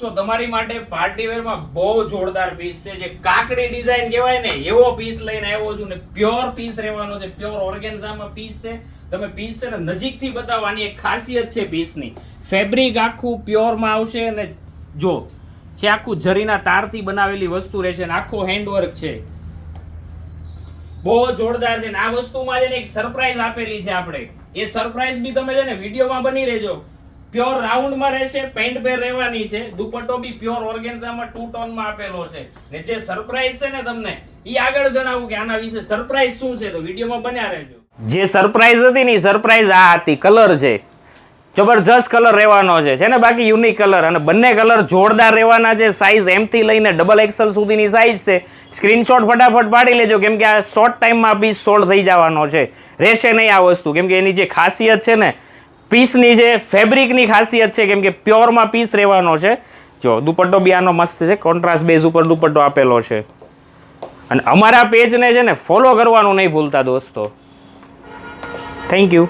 તો તમારી માટે પાર્ટી વેરમાં બહુ જોરદાર પીસ છે, જે કાકડી ડિઝાઇન કહેવાય ને એવો પીસ લઈને આવ્યો છું ને પ્યોર પીસ રહેવાનો છે, પ્યોર ઓર્ગેન્ઝામાં પીસ છે. તમે પીસ છે ને નજીકથી બતાવવાની એક ખાસિયત છે પીસની. ફેબ્રિક આખું પ્યોરમાં આવશે અને જો છે આખું જરીના તારથી બનાવેલી વસ્તુ રહેશે ને આખો હેન્ડવર્ક છે, બહુ જોરદાર છે. ને આ વસ્તુમાં છે ને એક સરપ્રાઈઝ આપેલી છે આપણે, એ સરપ્રાઈઝ બી તમે છે ને વિડીયોમાં બની રહેજો. પ્યોર રાઉન્ડમાં રહેશે, પેન્ટ પેર રહેવાની છે, દુપટ્ટો બી પ્યોર ઓર્ગેન્ઝામાં 2 ટોનમાં આપેલો છે. ને જે સરપ્રાઈઝ છે ને તમને ઈ આગળ જણાવું કે આના વિશે સરપ્રાઈઝ શું છે, તો વિડીયોમાં બન્યા રહેજો. જે સરપ્રાઈઝ હતી ને સરપ્રાઈઝ આ હતી, કલર છે જબરજસ્ત કલર રહેવાનો છે ને બાકી યુનિક કલર, અને બંને કલર જોરદાર રહેવાના છે. સાઈઝ M થી લઈને XXL સુધીની સાઈઝ છે. સ્ક્રીનશોટ ફટાફટ પાડી લેજો, કેમ કે આ શોર્ટ ટાઈમમાં પીસ સોલ્ડ થઈ જવાનો છે, રહેશે નહીં આ વસ્તુ. કેમ કે એની જે ખાસિયત છે ને પીસની, જે ફેબ્રિકની ખાસિયત છે, કેમ કે પ્યોરમાં પીસ રહેવાનો છે. જો દુપટ્ટો બી આનો મસ્ત છે, કોન્ટ્રાસ્ટ બેઝ ઉપર દુપટ્ટો આપેલો છે. અને અમારા પેજને છે ને ફોલો કરવાનું નહીં ભૂલતા દોસ્તો. Thank you.